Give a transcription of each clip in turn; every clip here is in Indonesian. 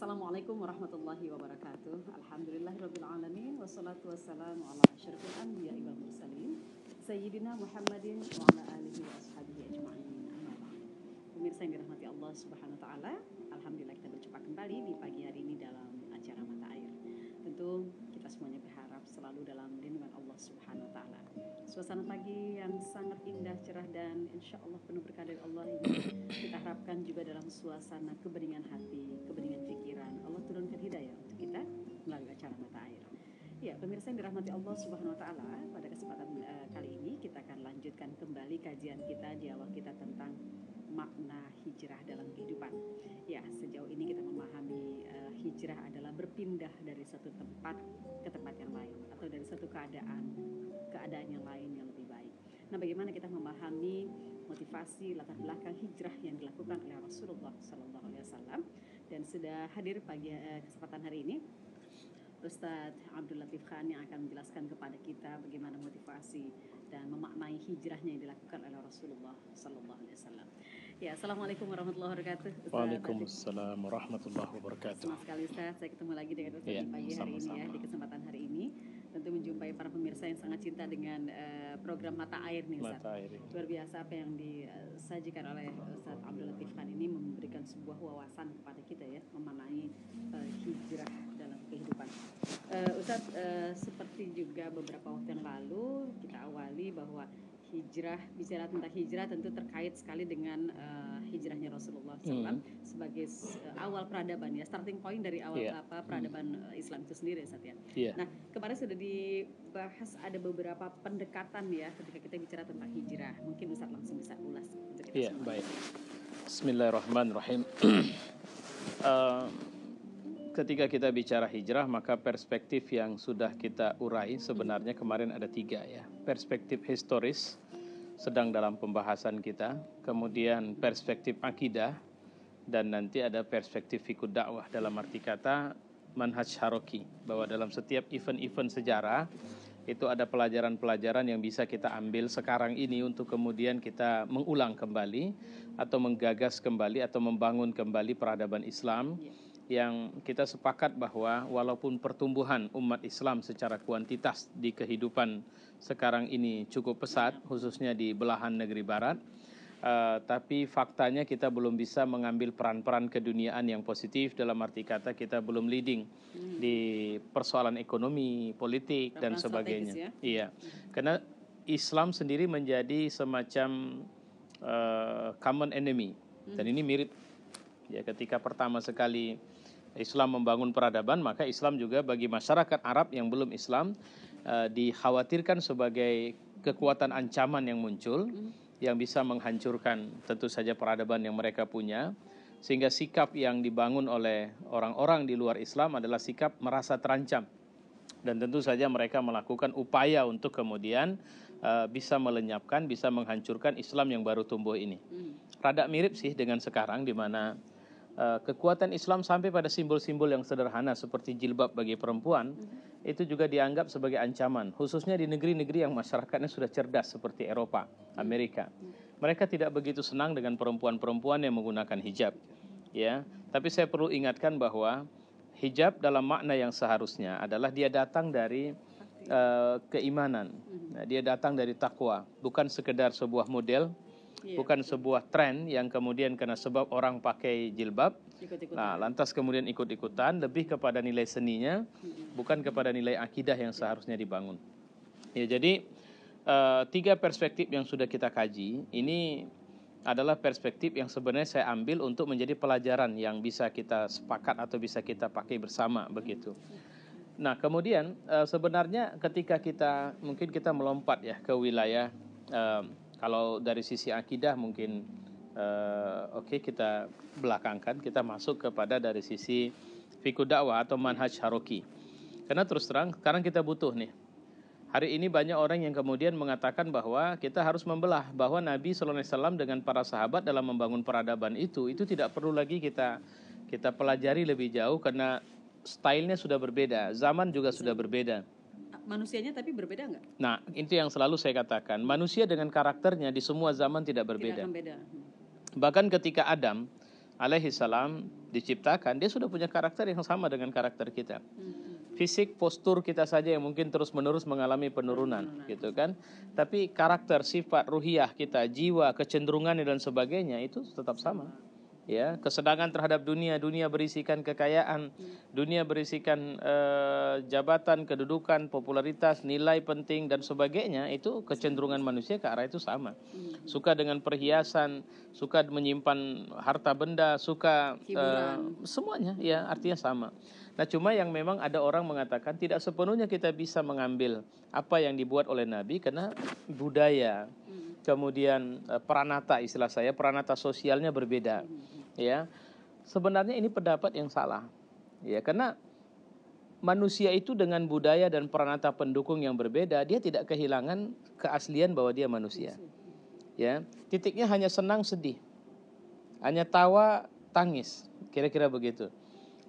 Assalamualaikum warahmatullahi wabarakatuh. Alhamdulillahirabbil alamin wassalatu wassalamu ala asyrofil anbiya'i wal mursalin sayyidina Muhammadin wa ala alihi wa ashabihi ajma'in. Amma ba'd. Pemirsa yang dirahmati Allah Subhanahu wa taala, alhamdulillah kita berjumpa kembali di pagi hari ini dalam acara Mata Air. Tentu kita semuanya berharap selalu dalam lindungan Allah Subhanahu wa taala. Suasana pagi yang sangat indah, cerah dan insya Allah penuh berkah dari Allah ini kita harapkan juga dalam suasana kebeningan hati, kebeningan pikiran. Allah turunkan hidayah untuk kita melalui acara Mata Air. Ya, pemirsa yang dirahmati Allah Subhanahu wa taala, pada kesempatan kali ini kita akan lanjutkan kembali kajian kita, dialog kita tentang makna hijrah dalam kehidupan. Ya, sejauh ini kita memahami hijrah adalah berpindah dari satu tempat ke tempat yang lain atau dari satu keadaan yang lain yang lebih baik. Nah, bagaimana kita memahami motivasi latar belakang hijrah yang dilakukan oleh Rasulullah Sallallahu Alaihi Wasallam, dan sudah hadir pagi kesempatan hari ini Ustadz Abdul Latif Khan yang akan menjelaskan kepada kita bagaimana motivasi dan memaknai hijrahnya yang dilakukan oleh Rasulullah Sallallahu Alaihi Wasallam. Ya, assalamualaikum warahmatullahi wabarakatuh. Waalaikumsalam warahmatullahi wabarakatuh. Senang sekali Ustadz, saya ketemu lagi dengan Ustadz di pagi hari ini ya, di kesempatan hari ini. Tentu menjumpai para pemirsa yang sangat cinta dengan program Mata Air nih Ustadz. Mata Air. Luar biasa apa yang disajikan oleh Ustadz Abdul Latif Khan ini memberikan sebuah wawasan kepada kita ya, memaknai hijrah dalam kehidupan. Ustadz, seperti juga beberapa waktu yang lalu kita awali bahwa hijrah, bicara tentang hijrah tentu terkait sekali dengan hijrahnya Rasulullah SAW sebagai awal peradaban ya, starting point dari awal peradaban Islam itu sendiri Ustaz ya. Nah, kemarin sudah dibahas ada beberapa pendekatan ya ketika kita bicara tentang hijrah. Mungkin Ustaz langsung bisa ulas untuk kita semua. Baik. Bismillahirrahmanirrahim. Ketika kita bicara hijrah, maka perspektif yang sudah kita urai sebenarnya kemarin ada 3 ya. Perspektif historis sedang dalam pembahasan kita, kemudian perspektif akidah, dan nanti ada perspektif fiqh dakwah dalam arti kata manhaj haroki, bahwa dalam setiap event-event sejarah itu ada pelajaran-pelajaran yang bisa kita ambil sekarang ini untuk kemudian kita mengulang kembali atau menggagas kembali atau membangun kembali peradaban Islam. Yang kita sepakat bahwa walaupun pertumbuhan umat Islam secara kuantitas di kehidupan sekarang ini cukup pesat, khususnya di belahan negeri barat, tapi faktanya kita belum bisa mengambil peran-peran keduniaan yang positif, dalam arti kata kita belum leading di persoalan ekonomi, politik, dan sebagainya. Iya, karena Islam sendiri menjadi semacam common enemy, dan ini mirip ya, ketika pertama sekali Islam membangun peradaban, maka Islam juga bagi masyarakat Arab yang belum Islam dikhawatirkan sebagai kekuatan ancaman yang muncul yang bisa menghancurkan tentu saja peradaban yang mereka punya, sehingga sikap yang dibangun oleh orang-orang di luar Islam adalah sikap merasa terancam, dan tentu saja mereka melakukan upaya untuk kemudian bisa melenyapkan, bisa menghancurkan Islam yang baru tumbuh ini. Rada mirip sih dengan sekarang, di mana kekuatan Islam sampai pada simbol-simbol yang sederhana seperti jilbab bagi perempuan itu juga dianggap sebagai ancaman, khususnya di negeri-negeri yang masyarakatnya sudah cerdas seperti Eropa, Amerika. Mereka tidak begitu senang dengan perempuan-perempuan yang menggunakan hijab, ya. Tapi saya perlu ingatkan bahwa hijab dalam makna yang seharusnya adalah dia datang dari keimanan, dia datang dari takwa, bukan sekedar sebuah model. Bukan sebuah tren yang kemudian karena sebab orang pakai jilbab, nah lantas kemudian ikut-ikutan, lebih kepada nilai seninya, bukan kepada nilai akidah yang seharusnya dibangun. Ya, jadi 3 perspektif yang sudah kita kaji, ini adalah perspektif yang sebenarnya saya ambil untuk menjadi pelajaran yang bisa kita sepakat atau bisa kita pakai bersama begitu. Nah, kemudian sebenarnya ketika mungkin kita melompat ya ke wilayah kalau dari sisi akidah mungkin kita belakangkan, kita masuk kepada dari sisi fiqh dakwah atau manhaj haroki. Karena terus terang sekarang kita butuh nih. Hari ini banyak orang yang kemudian mengatakan bahwa kita harus membelah, bahwa Nabi SAW dengan para sahabat dalam membangun peradaban itu tidak perlu lagi kita pelajari lebih jauh karena stylenya sudah berbeda, zaman juga sudah berbeda. Manusianya tapi berbeda nggak? Nah, itu yang selalu saya katakan. Manusia dengan karakternya di semua zaman tidak berbeda. Tidak akan beda. Bahkan ketika Adam alaihi salam diciptakan, dia sudah punya karakter yang sama dengan karakter kita. Fisik, postur kita saja yang mungkin terus-menerus mengalami penurunan, gitu kan. Tapi karakter, sifat, ruhiyah kita, jiwa, kecenderungan dan sebagainya itu tetap sama. Ya, kesenangan terhadap dunia, dunia berisikan kekayaan, dunia berisikan jabatan, kedudukan, popularitas, nilai penting dan sebagainya, itu kecenderungan manusia ke arah itu sama. Suka dengan perhiasan, suka menyimpan harta benda, suka semuanya, ya artinya sama. Nah, cuma yang memang ada orang mengatakan tidak sepenuhnya kita bisa mengambil apa yang dibuat oleh Nabi karena budaya, kemudian peranata, istilah saya, peranata sosialnya berbeda. Ya, sebenarnya ini pendapat yang salah. Ya, karena manusia itu dengan budaya dan peranata pendukung yang berbeda, dia tidak kehilangan keaslian bahwa dia manusia. Ya, titiknya hanya senang sedih, hanya tawa tangis, kira-kira begitu.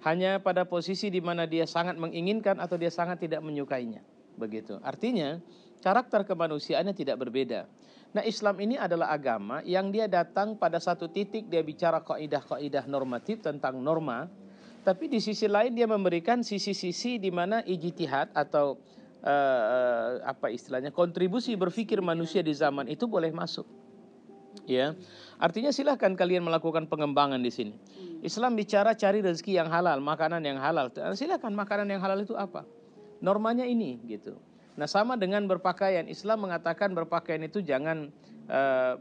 Hanya pada posisi di mana dia sangat menginginkan atau dia sangat tidak menyukainya, begitu. Artinya karakter kemanusiaannya tidak berbeda. Nah, Islam ini adalah agama yang dia datang pada satu titik dia bicara kaidah-kaidah normatif tentang norma, tapi di sisi lain dia memberikan sisi-sisi di mana ijtihad atau apa istilahnya, kontribusi berpikir manusia di zaman itu boleh masuk. Ya, artinya silahkan kalian melakukan pengembangan di sini. Islam bicara cari rezeki yang halal, makanan yang halal. Silahkan, makanan yang halal itu apa? Normanya ini, gitu. Nah, sama dengan berpakaian. Islam mengatakan berpakaian itu jangan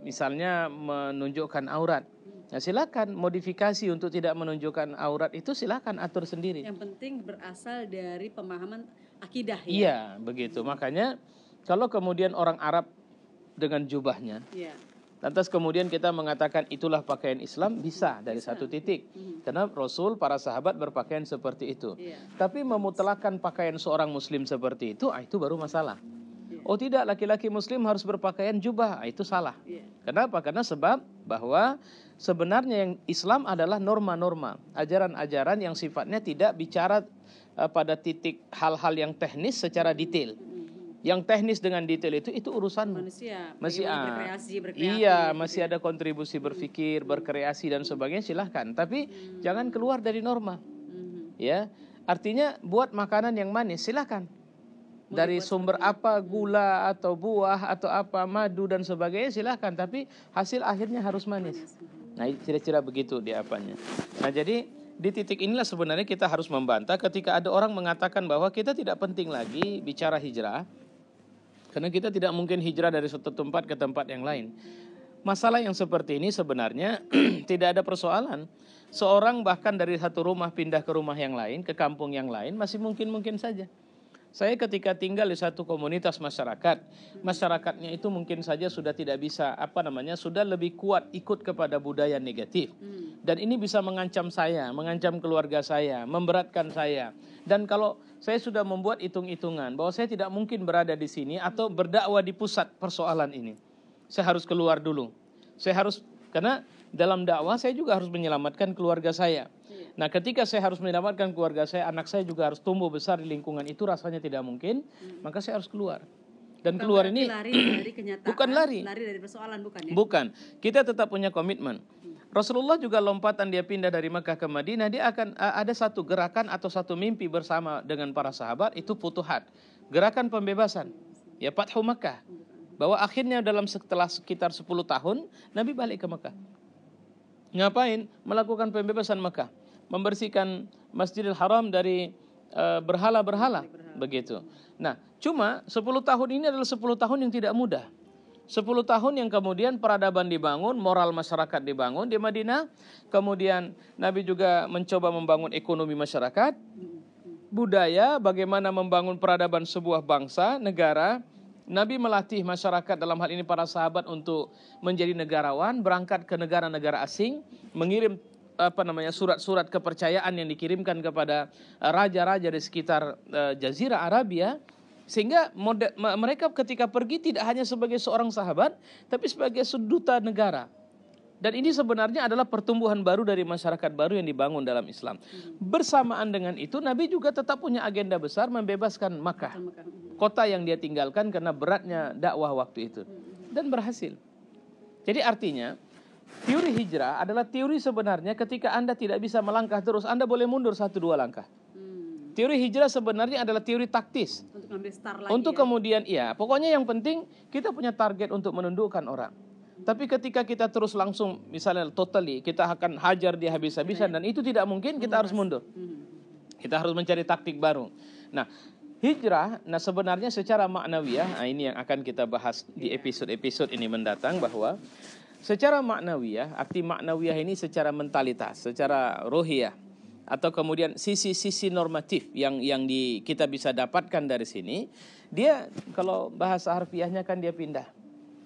misalnya menunjukkan aurat. Nah, silakan modifikasi untuk tidak menunjukkan aurat itu silakan atur sendiri. Yang penting berasal dari pemahaman akidah, ya. Iya, begitu. Makanya kalau kemudian orang Arab dengan jubahnya, lantas kemudian kita mengatakan itulah pakaian Islam, bisa dari satu titik. Karena Rasul, para sahabat berpakaian seperti itu. Tapi memutlakan pakaian seorang muslim seperti itu baru masalah. Oh tidak, laki-laki muslim harus berpakaian jubah, itu salah. Kenapa? Karena sebab bahwa sebenarnya yang Islam adalah norma-norma, ajaran-ajaran yang sifatnya tidak bicara pada titik hal-hal yang teknis secara detail. Yang teknis dengan detail itu urusan manusia. Masih berkreasi. Iya, masih ada kontribusi berpikir, berkreasi dan sebagainya, silahkan. Tapi jangan keluar dari norma. Ya, artinya buat makanan yang manis, silahkan. Dari sumber apa, gula atau buah atau apa, madu dan sebagainya, silahkan. Tapi hasil akhirnya harus manis. Nah, kira-kira begitu di apanya. Nah, jadi di titik inilah sebenarnya kita harus membantah ketika ada orang mengatakan bahwa kita tidak penting lagi bicara hijrah. Karena kita tidak mungkin hijrah dari suatu tempat ke tempat yang lain. Masalah yang seperti ini sebenarnya tidak ada persoalan. Seorang bahkan dari satu rumah pindah ke rumah yang lain, ke kampung yang lain, masih mungkin saja. Saya ketika tinggal di satu komunitas masyarakat, masyarakatnya itu mungkin saja sudah tidak bisa, sudah lebih kuat ikut kepada budaya negatif. Dan ini bisa mengancam saya, mengancam keluarga saya, memberatkan saya. Dan kalau saya sudah membuat hitung-hitungan bahwa saya tidak mungkin berada di sini atau berdakwah di pusat persoalan ini, saya harus keluar dulu. Karena dalam dakwah saya juga harus menyelamatkan keluarga saya. Nah, ketika saya harus menyelamatkan keluarga saya, anak saya juga harus tumbuh besar di lingkungan itu, rasanya tidak mungkin, maka saya harus keluar. Dan keluar ini lari dari kenyataan, bukan lari dari persoalan, bukan ya? Bukan, kita tetap punya komitmen. Rasulullah juga lompatan dia pindah dari Mekah ke Madinah, dia akan ada satu gerakan atau satu mimpi bersama dengan para sahabat, itu futuhat, gerakan pembebasan, ya Fathu Mekah. Bahwa akhirnya setelah sekitar 10 tahun Nabi balik ke Mekah. Ngapain? Melakukan pembebasan Mekah, membersihkan Masjidil Haram dari berhala-berhala, begitu. Nah, cuma 10 tahun ini adalah 10 tahun yang tidak mudah. 10 tahun yang kemudian peradaban dibangun, moral masyarakat dibangun di Madinah. Kemudian Nabi juga mencoba membangun ekonomi masyarakat, budaya, bagaimana membangun peradaban sebuah bangsa, negara. Nabi melatih masyarakat, dalam hal ini para sahabat, untuk menjadi negarawan, berangkat ke negara-negara asing, mengirim surat-surat kepercayaan yang dikirimkan kepada raja-raja di sekitar Jazirah Arabia. Sehingga mereka ketika pergi tidak hanya sebagai seorang sahabat, tapi sebagai duta negara. Dan ini sebenarnya adalah pertumbuhan baru dari masyarakat baru yang dibangun dalam Islam. Bersamaan dengan itu, Nabi juga tetap punya agenda besar membebaskan Makkah, kota yang dia tinggalkan karena beratnya dakwah waktu itu. Dan berhasil. Jadi artinya, teori hijrah adalah teori sebenarnya ketika Anda tidak bisa melangkah terus, Anda boleh mundur 1-2 langkah. Teori hijrah sebenarnya adalah teori taktis. Untuk ngambil start lagi Untuk ya. kemudian, pokoknya yang penting kita punya target untuk menundukkan orang. Tapi ketika kita terus langsung, misalnya totally, kita akan hajar dia habis-habisan, dan itu tidak mungkin, kita harus mundur. Kita harus mencari taktik baru. Nah, hijrah, sebenarnya secara maknawiyah, ini yang akan kita bahas di episode-episode ini mendatang, bahwa secara maknawiyah, arti maknawiyah ini secara mentalitas, secara rohiyah, atau kemudian sisi-sisi normatif yang kita bisa dapatkan dari sini, dia kalau bahasa harfiahnya kan dia pindah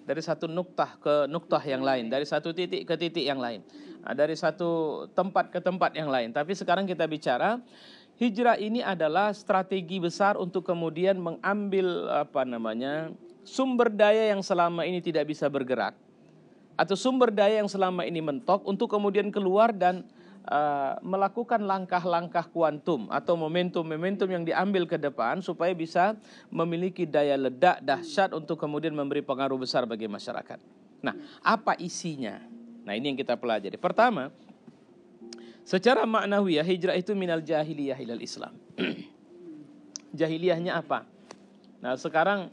dari satu nuktah ke nuktah yang lain, dari satu titik ke titik yang lain, dari satu tempat ke tempat yang lain. Tapi sekarang kita bicara hijrah ini adalah strategi besar untuk kemudian mengambil sumber daya yang selama ini tidak bisa bergerak, atau sumber daya yang selama ini mentok, untuk kemudian keluar dan melakukan langkah-langkah kuantum atau momentum-momentum yang diambil ke depan supaya bisa memiliki daya ledak dahsyat untuk kemudian memberi pengaruh besar bagi masyarakat. Nah, apa isinya? Nah, ini yang kita pelajari. Pertama, secara maknawiyah hijrah itu minal jahiliyah ilal Islam. Jahiliyahnya apa? Nah, sekarang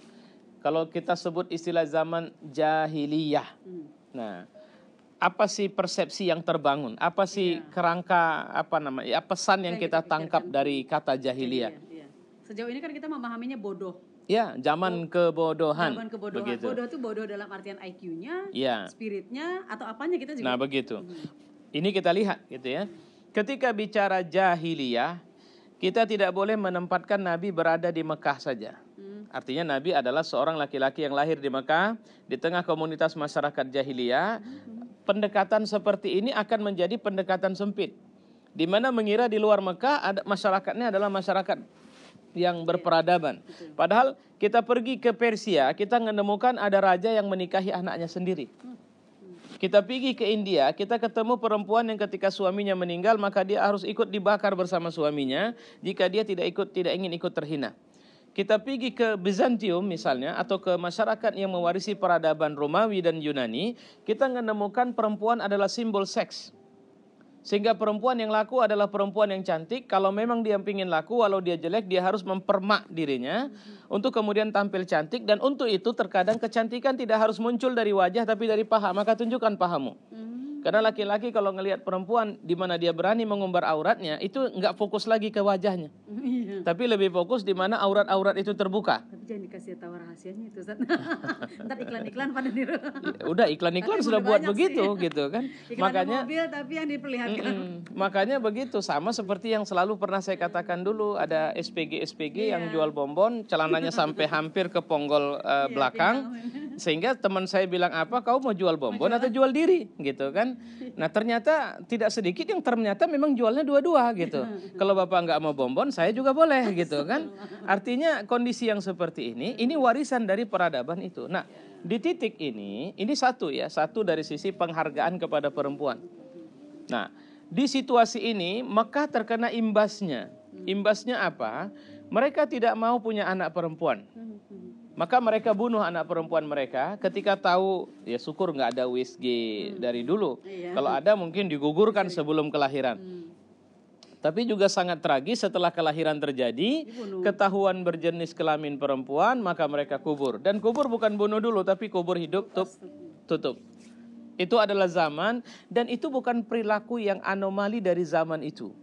kalau kita sebut istilah zaman jahiliyah. Nah, apa sih persepsi yang terbangun? Apa sih kerangka pesan yang kita tangkap dari kata jahiliyah? Sejauh ini kan kita memahaminya bodoh. Ya, zaman kebodohan. Zaman kebodohan. Begitu. Bodoh itu bodoh dalam artian IQ-nya, ya, spiritnya, atau apanya kita juga. Nah, begitu. Ini kita lihat gitu ya. Ketika bicara jahiliyah, kita tidak boleh menempatkan Nabi berada di Mekah saja. Artinya Nabi adalah seorang laki-laki yang lahir di Mekah, di tengah komunitas masyarakat jahiliyah. Pendekatan seperti ini akan menjadi pendekatan sempit, di mana mengira di luar Mekah masyarakatnya adalah masyarakat yang berperadaban. Padahal kita pergi ke Persia, kita menemukan ada raja yang menikahi anaknya sendiri. Kita pergi ke India, kita ketemu perempuan yang ketika suaminya meninggal, maka dia harus ikut dibakar bersama suaminya jika dia tidak ingin ikut terhina. Kita pergi ke Bizantium misalnya, atau ke masyarakat yang mewarisi peradaban Romawi dan Yunani, kita menemukan perempuan adalah simbol seks. Sehingga perempuan yang laku adalah perempuan yang cantik. Kalau memang dia ingin laku, walau dia jelek, dia harus mempermak dirinya untuk kemudian tampil cantik. Dan untuk itu terkadang kecantikan tidak harus muncul dari wajah, tapi dari paha. Maka tunjukkan pahamu. Karena laki-laki kalau ngelihat perempuan di mana dia berani mengumbar auratnya, itu nggak fokus lagi ke wajahnya, tapi lebih fokus di mana aurat-aurat itu terbuka. Tapi jangan dikasih tahu rahasianya itu, Ustaz. Ntar iklan-iklan pada niru. Udah iklan-iklan sudah buat begitu sih, gitu kan. Iklan makanya mobil tapi yang diperlihatkan. Makanya begitu, sama seperti yang selalu pernah saya katakan dulu, ada SPG yang jual bonbon, celananya sampai hampir ke ponggol belakang. Sehingga teman saya bilang, apa kau mau jual bonbon atau jual diri gitu kan. Nah ternyata tidak sedikit yang ternyata memang jualnya dua-dua gitu. Kalau bapak nggak mau bonbon, saya juga boleh gitu kan. Artinya kondisi yang seperti ini warisan dari peradaban itu. Nah di titik ini satu dari sisi penghargaan kepada perempuan. Nah di situasi ini Mekah terkena imbasnya. Imbasnya apa? Mereka tidak mau punya anak perempuan. Maka mereka bunuh anak perempuan mereka ketika tahu, ya syukur nggak ada USG dari dulu. Kalau ada mungkin digugurkan sebelum kelahiran. Tapi juga sangat tragis setelah kelahiran terjadi, ketahuan berjenis kelamin perempuan, maka mereka kubur. Dan kubur bukan bunuh dulu, tapi kubur hidup tutup. Itu adalah zaman, dan itu bukan perilaku yang anomali dari zaman itu.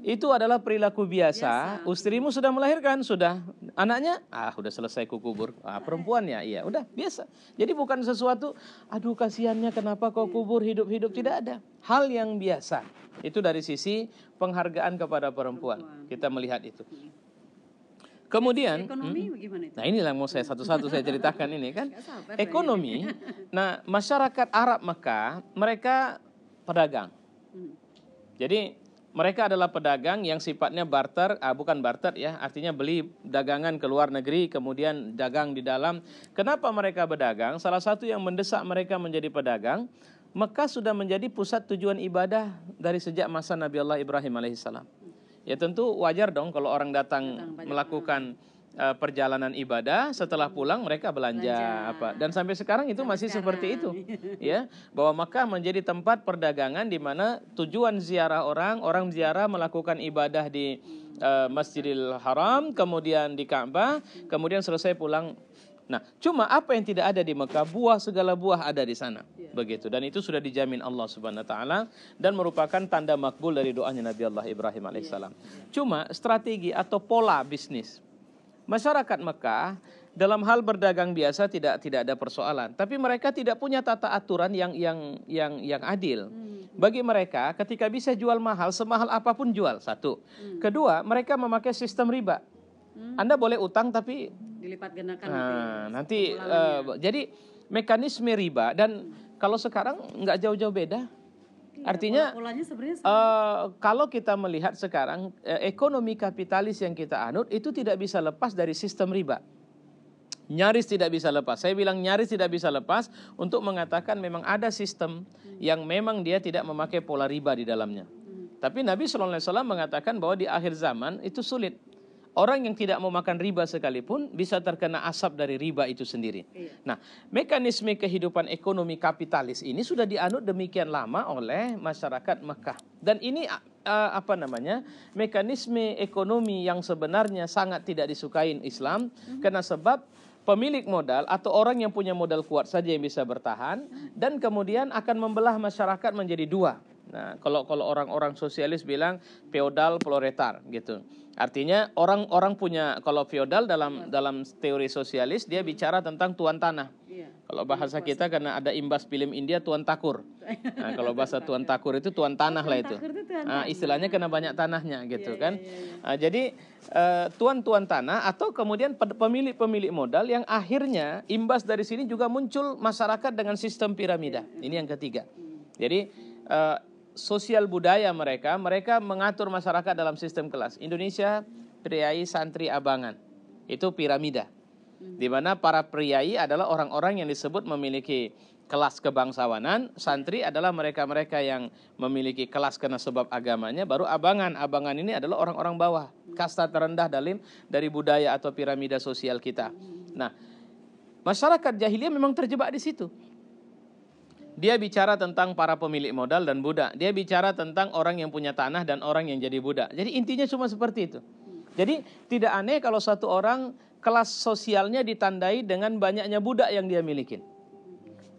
Itu adalah perilaku biasa. Istrimu sudah melahirkan, sudah anaknya, udah selesai kubur. Perempuannya, iya, udah biasa. Jadi bukan sesuatu, aduh kasihannya kenapa kau kubur hidup-hidup, tidak ada. Hal yang biasa. Itu dari sisi penghargaan kepada perempuan. Kita melihat itu. Kemudian, ekonomi bagaimana itu? Nah inilah mau saya satu-satu saya ceritakan ini kan. Ekonomi, nah masyarakat Arab Mekah, mereka pedagang. Jadi mereka adalah pedagang yang sifatnya barter, bukan barter ya, artinya beli dagangan ke luar negeri, kemudian dagang di dalam. Kenapa mereka berdagang? Salah satu yang mendesak mereka menjadi pedagang, Mekah sudah menjadi pusat tujuan ibadah dari sejak masa Nabi Allah Ibrahim alaihissalam. Ya tentu wajar dong kalau orang datang melakukan perjalanan ibadah, setelah pulang mereka belanja apa. Dan sampai sekarang itu masih seperti itu. Ya, bahwa Makkah menjadi tempat perdagangan di mana tujuan ziarah orang ziarah melakukan ibadah di Masjidil Haram, kemudian di Ka'bah, kemudian selesai pulang. Nah, cuma apa yang tidak ada di Mekah, segala buah ada di sana. Begitu. Dan itu sudah dijamin Allah Subhanahu wa taala dan merupakan tanda makbul dari doanya Nabi Allah Ibrahim alaihissalam. Cuma strategi atau pola bisnis masyarakat Mekah dalam hal berdagang biasa tidak ada persoalan, tapi mereka tidak punya tata aturan yang adil. Bagi mereka ketika bisa jual mahal, semahal apapun jual, satu. Kedua, mereka memakai sistem riba. Anda boleh utang tapi dilipat gandakan nanti jadi mekanisme riba. Dan kalau sekarang nggak jauh-jauh beda. Artinya polanya sebenarnya kalau kita melihat sekarang ekonomi kapitalis yang kita anut itu tidak bisa lepas dari sistem riba. Nyaris tidak bisa lepas. Saya bilang nyaris tidak bisa lepas untuk mengatakan memang ada sistem yang memang dia tidak memakai pola riba di dalamnya. Tapi Nabi SAW mengatakan bahwa di akhir zaman itu sulit. Orang yang tidak mau makan riba sekalipun bisa terkena asap dari riba itu sendiri. Nah, mekanisme kehidupan ekonomi kapitalis ini sudah dianut demikian lama oleh masyarakat Mekah. Dan ini mekanisme ekonomi yang sebenarnya sangat tidak disukai Islam karena sebab pemilik modal atau orang yang punya modal kuat saja yang bisa bertahan dan kemudian akan membelah masyarakat menjadi dua. Nah, kalau orang-orang sosialis bilang feodal proletar gitu. Artinya orang-orang punya, kalau feodal dalam teori sosialis dia bicara tentang tuan tanah. Kalau bahasa kita karena ada imbas film India tuan takur. Nah, kalau bahasa tuan takur itu tuan tanah lah itu. Istilahnya kena banyak tanahnya gitu kan. Jadi tuan-tuan tanah atau kemudian pemilik-pemilik modal yang akhirnya imbas dari sini juga muncul masyarakat dengan sistem piramida. Ini yang ketiga. Jadi sosial budaya mereka mengatur masyarakat dalam sistem kelas. Indonesia priai, santri, abangan. Itu piramida. Di mana para priai adalah orang-orang yang disebut memiliki kelas kebangsawanan, santri adalah mereka-mereka yang memiliki kelas karena sebab agamanya, baru abangan. Abangan ini adalah orang-orang bawah, kasta terendah dari budaya atau piramida sosial kita. Nah, masyarakat jahiliyah memang terjebak di situ. Dia bicara tentang para pemilik modal dan budak. Dia bicara tentang orang yang punya tanah dan orang yang jadi budak. Jadi intinya cuma seperti itu. Jadi tidak aneh kalau satu orang kelas sosialnya ditandai dengan banyaknya budak yang dia miliki.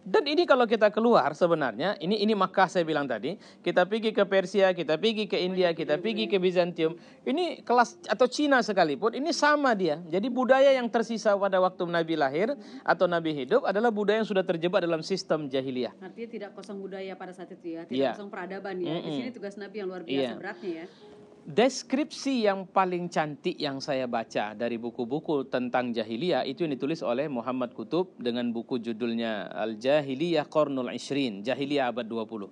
Dan ini kalau kita keluar sebenarnya, ini Makkah saya bilang tadi, kita pergi ke Persia, kita pergi ke India, kita pergi ke Bizantium, ini kelas atau Cina sekalipun, ini sama dia. Jadi budaya yang tersisa pada waktu Nabi lahir atau Nabi hidup adalah budaya yang sudah terjebak dalam sistem jahiliyah. Artinya tidak kosong budaya pada saat itu ya, tidak kosong peradaban ya. Di sini tugas Nabi yang luar biasa beratnya ya. Deskripsi yang paling cantik yang saya baca dari buku-buku tentang jahiliyah itu yang ditulis oleh Muhammad Qutub dengan buku judulnya Al-Jahiliyah Qarnul Ishrin, Jahiliyah abad 20.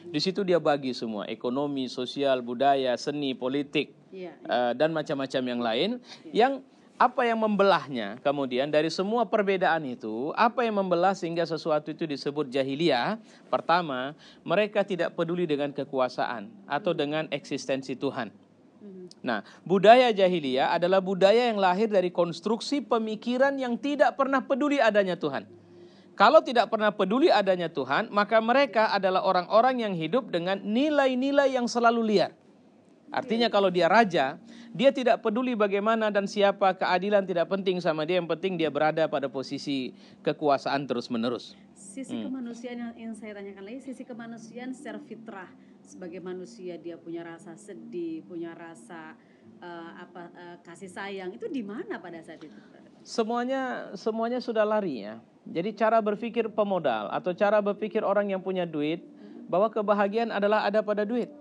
Di situ dia bagi semua, ekonomi, sosial, budaya, seni, politik, dan macam-macam yang lain. Yang apa yang membelahnya kemudian dari semua perbedaan itu, apa yang membelah sehingga sesuatu itu disebut jahiliyah? Pertama, mereka tidak peduli dengan kekuasaan atau dengan eksistensi Tuhan. Nah, budaya jahiliyah adalah budaya yang lahir dari konstruksi pemikiran yang tidak pernah peduli adanya Tuhan. Kalau tidak pernah peduli adanya Tuhan, maka mereka adalah orang-orang yang hidup dengan nilai-nilai yang selalu liar. Artinya kalau dia raja, dia tidak peduli bagaimana dan siapa, keadilan tidak penting sama dia, yang penting dia berada pada posisi kekuasaan terus-menerus. Sisi kemanusiaan yang saya tanyakan lagi, sisi kemanusiaan secara fitrah. Sebagai manusia dia punya rasa sedih, punya rasa kasih sayang, itu di mana pada saat itu? Semuanya sudah lari ya. Jadi cara berpikir pemodal atau cara berpikir orang yang punya duit, bahwa kebahagiaan adalah ada pada duit.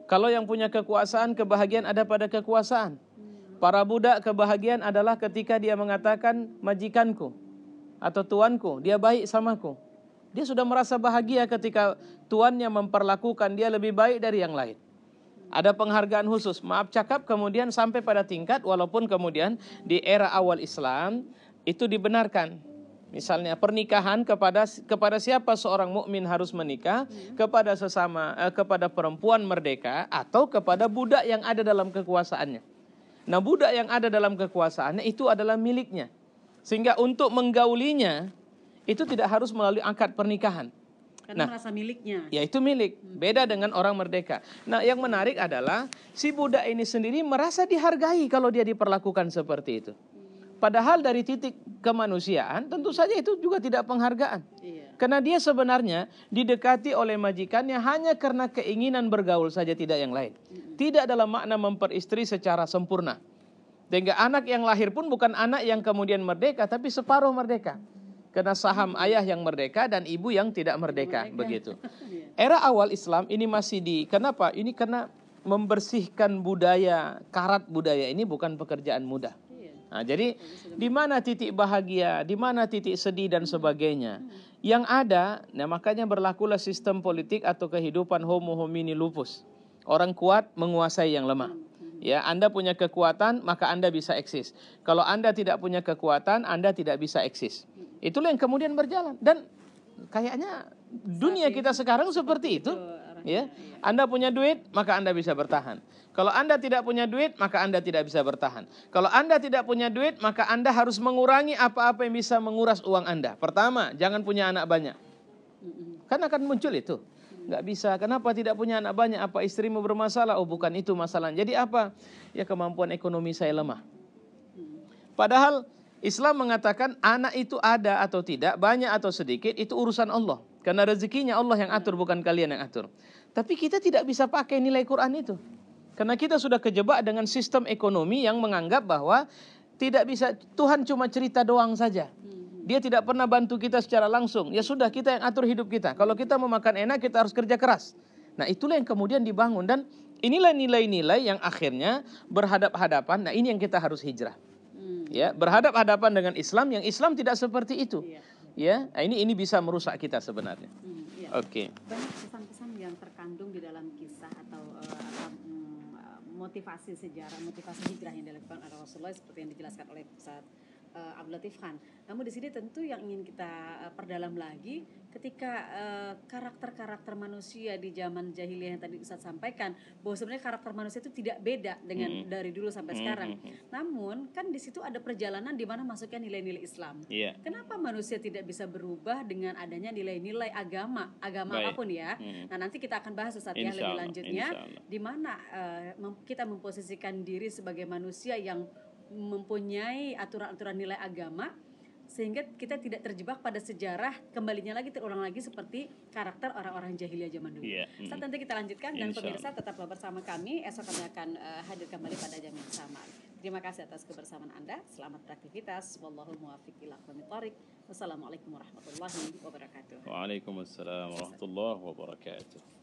Kalau yang punya kekuasaan, kebahagiaan ada pada kekuasaan. Para budak, kebahagiaan adalah ketika dia mengatakan majikanku atau tuanku, dia baik samaku. Dia sudah merasa bahagia ketika tuannya memperlakukan dia lebih baik dari yang lain. Ada penghargaan khusus, maaf cakap, kemudian sampai pada tingkat, walaupun kemudian di era awal Islam itu dibenarkan. Misalnya pernikahan kepada siapa seorang mukmin harus menikah, kepada kepada perempuan merdeka atau kepada budak yang ada dalam kekuasaannya. Nah, budak yang ada dalam kekuasaannya itu adalah miliknya. Sehingga untuk menggaulinya itu tidak harus melalui akad pernikahan. Karena merasa miliknya. Ya, itu milik. Beda dengan orang merdeka. Nah, yang menarik adalah si budak ini sendiri merasa dihargai kalau dia diperlakukan seperti itu. Padahal dari titik kemanusiaan tentu saja itu juga tidak penghargaan. Iya. Karena dia sebenarnya didekati oleh majikannya hanya karena keinginan bergaul saja, tidak yang lain. Tidak dalam makna memperistri secara sempurna. Sehingga anak yang lahir pun bukan anak yang kemudian merdeka, tapi separuh merdeka. Karena saham ayah yang merdeka dan ibu yang tidak merdeka, begitu. Era awal Islam ini masih kenapa? Ini karena membersihkan budaya, karat budaya ini bukan pekerjaan mudah. Nah, jadi di mana titik bahagia, di mana titik sedih dan sebagainya. Yang ada, nah makanya berlakulah sistem politik atau kehidupan homo homini lupus. Orang kuat menguasai yang lemah. Ya, Anda punya kekuatan, maka Anda bisa eksis. Kalau Anda tidak punya kekuatan, Anda tidak bisa eksis. Itulah yang kemudian berjalan. Dan kayaknya dunia kita sekarang seperti itu. Ya, Anda punya duit, maka Anda bisa bertahan. Kalau Anda tidak punya duit, maka Anda tidak bisa bertahan. Kalau Anda tidak punya duit, maka Anda harus mengurangi apa-apa yang bisa menguras uang Anda. Pertama, jangan punya anak banyak. Karena akan muncul itu. Nggak bisa. Kenapa tidak punya anak banyak? Apa istrimu bermasalah? Oh, bukan itu masalahnya. Jadi apa? Ya, kemampuan ekonomi saya lemah. Padahal Islam mengatakan anak itu ada atau tidak, banyak atau sedikit, itu urusan Allah. Karena rezekinya Allah yang atur, bukan kalian yang atur. Tapi kita tidak bisa pakai nilai Quran itu. Karena kita sudah kejebak dengan sistem ekonomi yang menganggap bahwa tidak bisa, Tuhan cuma cerita doang saja. Dia tidak pernah bantu kita secara langsung. Ya sudah, kita yang atur hidup kita. Kalau kita mau makan enak, kita harus kerja keras. Nah, itulah yang kemudian dibangun. Dan inilah nilai-nilai yang akhirnya berhadap-hadapan. Nah, ini yang kita harus hijrah. Ya, berhadap-hadapan dengan Islam yang Islam tidak seperti itu. Ya, nah ini bisa merusak kita sebenarnya. Oke. Banyak pesan-pesan yang terkandung di dalam kisah atau motivasi sejarah, motivasi hijrah yang dilakukan oleh Rasulullah seperti yang dijelaskan oleh Ustaz Abdul Latif Khan. Namun di sini tentu yang ingin kita perdalam lagi ketika karakter-karakter manusia di zaman jahiliyah yang tadi Ustaz sampaikan, bahwa sebenarnya karakter manusia itu tidak beda dengan dari dulu sampai sekarang. Namun kan di situ ada perjalanan di mana masuknya nilai-nilai Islam. Kenapa manusia tidak bisa berubah dengan adanya nilai-nilai agama apapun ya. Nah, nanti kita akan bahas Ustaz ya lebih lanjutnya di mana kita memposisikan diri sebagai manusia yang mempunyai aturan-aturan nilai agama sehingga kita tidak terjebak pada sejarah kembalinya lagi terulang lagi seperti karakter orang-orang jahiliyah zaman dulu. Saat nanti kita lanjutkan dan pemirsa tetaplah bersama kami. Esok kami akan hadir kembali pada jam yang sama. Terima kasih atas kebersamaan Anda. Selamat beraktivitas. Wallahul muwaffiq ila aqwamit thoriq. Wassalamualaikum warahmatullahi wabarakatuh. Waalaikumsalam warahmatullahi wabarakatuh.